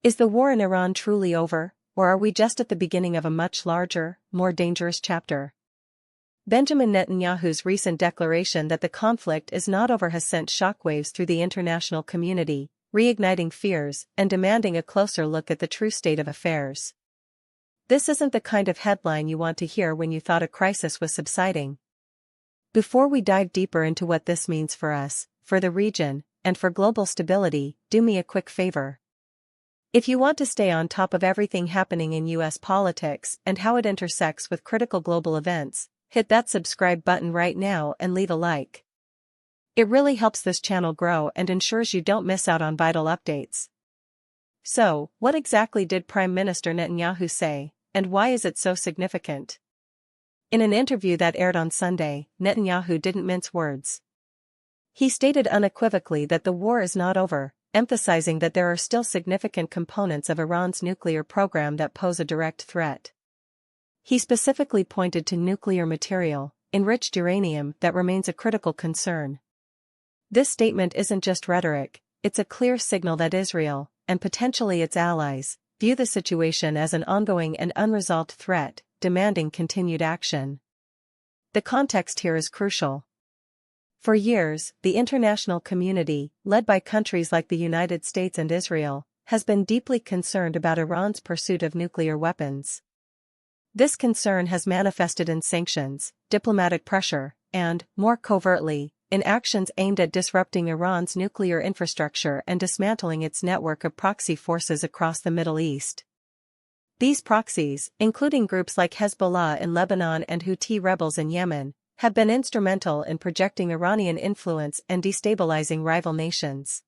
Is the war in Iran truly over, or are we just at the beginning of a much larger, more dangerous chapter? Benjamin Netanyahu's recent declaration that the conflict is not over has sent shockwaves through the international community, reigniting fears and demanding a closer look at the true state of affairs. This isn't the kind of headline you want to hear when you thought a crisis was subsiding. Before we dive deeper into what this means for us, for the region, and for global stability, do me a quick favor. If you want to stay on top of everything happening in US politics and how it intersects with critical global events, hit that subscribe button right now and leave a like. It really helps this channel grow and ensures you don't miss out on vital updates. So, what exactly did Prime Minister Netanyahu say, and why is it so significant? In an interview that aired on Sunday, Netanyahu didn't mince words. He stated unequivocally that the war is not over, emphasizing that there are still significant components of Iran's nuclear program that pose a direct threat. He specifically pointed to nuclear material, enriched uranium, that remains a critical concern. This statement isn't just rhetoric, it's a clear signal that Israel, and potentially its allies, view the situation as an ongoing and unresolved threat, demanding continued action. The context here is crucial. For years, the international community, led by countries like the United States and Israel, has been deeply concerned about Iran's pursuit of nuclear weapons. This concern has manifested in sanctions, diplomatic pressure, and, more covertly, in actions aimed at disrupting Iran's nuclear infrastructure and dismantling its network of proxy forces across the Middle East. These proxies, including groups like Hezbollah in Lebanon and Houthi rebels in Yemen, have been instrumental in projecting Iranian influence and destabilizing rival nations.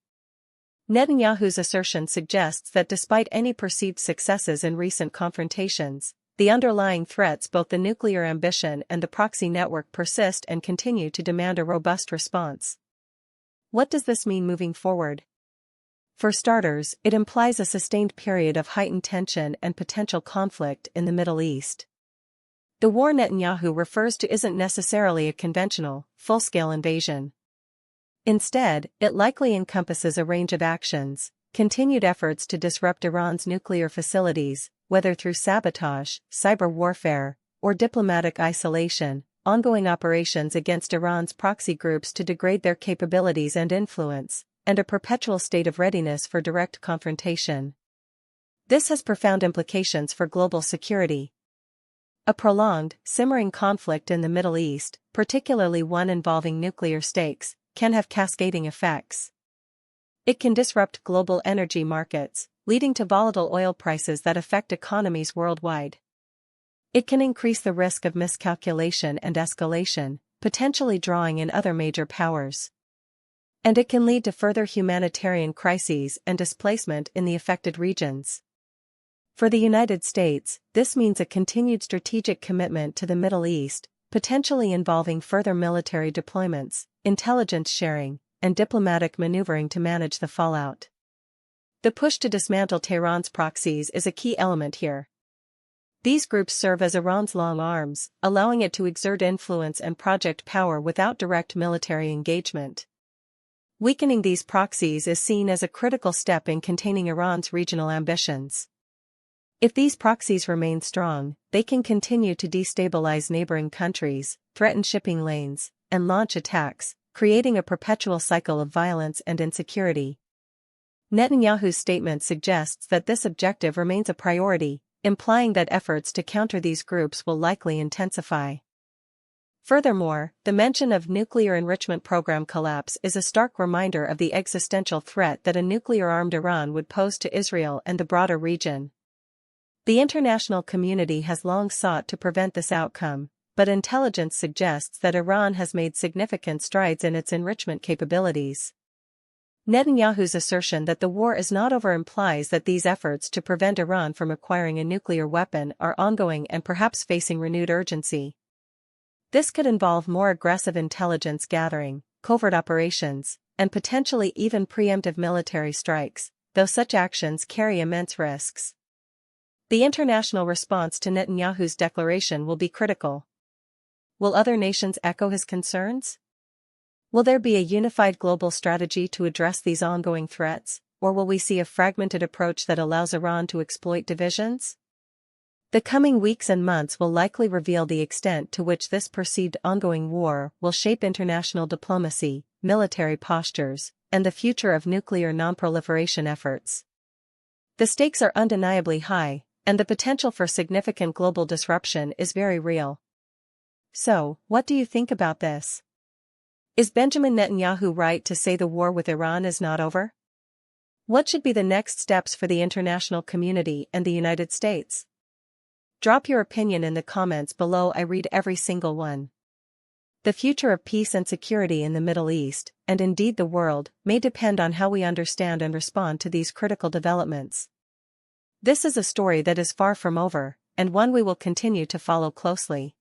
Netanyahu's assertion suggests that despite any perceived successes in recent confrontations, the underlying threats, both the nuclear ambition and the proxy network, persist and continue to demand a robust response. What does this mean moving forward? For starters, it implies a sustained period of heightened tension and potential conflict in the Middle East. The war Netanyahu refers to isn't necessarily a conventional, full-scale invasion. Instead, it likely encompasses a range of actions: continued efforts to disrupt Iran's nuclear facilities, whether through sabotage, cyber warfare, or diplomatic isolation, ongoing operations against Iran's proxy groups to degrade their capabilities and influence, and a perpetual state of readiness for direct confrontation. This has profound implications for global security. A prolonged, simmering conflict in the Middle East, particularly one involving nuclear stakes, can have cascading effects. It can disrupt global energy markets, leading to volatile oil prices that affect economies worldwide. It can increase the risk of miscalculation and escalation, potentially drawing in other major powers. And it can lead to further humanitarian crises and displacement in the affected regions. For the United States, this means a continued strategic commitment to the Middle East, potentially involving further military deployments, intelligence sharing, and diplomatic maneuvering to manage the fallout. The push to dismantle Tehran's proxies is a key element here. These groups serve as Iran's long arms, allowing it to exert influence and project power without direct military engagement. Weakening these proxies is seen as a critical step in containing Iran's regional ambitions. If these proxies remain strong, they can continue to destabilize neighboring countries, threaten shipping lanes, and launch attacks, creating a perpetual cycle of violence and insecurity. Netanyahu's statement suggests that this objective remains a priority, implying that efforts to counter these groups will likely intensify. Furthermore, the mention of nuclear enrichment program collapse is a stark reminder of the existential threat that a nuclear-armed Iran would pose to Israel and the broader region. The international community has long sought to prevent this outcome, but intelligence suggests that Iran has made significant strides in its enrichment capabilities. Netanyahu's assertion that the war is not over implies that these efforts to prevent Iran from acquiring a nuclear weapon are ongoing and perhaps facing renewed urgency. This could involve more aggressive intelligence gathering, covert operations, and potentially even preemptive military strikes, though such actions carry immense risks. The international response to Netanyahu's declaration will be critical. Will other nations echo his concerns? Will there be a unified global strategy to address these ongoing threats, or will we see a fragmented approach that allows Iran to exploit divisions? The coming weeks and months will likely reveal the extent to which this perceived ongoing war will shape international diplomacy, military postures, and the future of nuclear non-proliferation efforts. The stakes are undeniably high, and the potential for significant global disruption is very real. So, what do you think about this? Is Benjamin Netanyahu right to say the war with Iran is not over? What should be the next steps for the international community and the United States? Drop your opinion in the comments below. I read every single one. The future of peace and security in the Middle East, and indeed the world, may depend on how we understand and respond to these critical developments. This is a story that is far from over, and one we will continue to follow closely.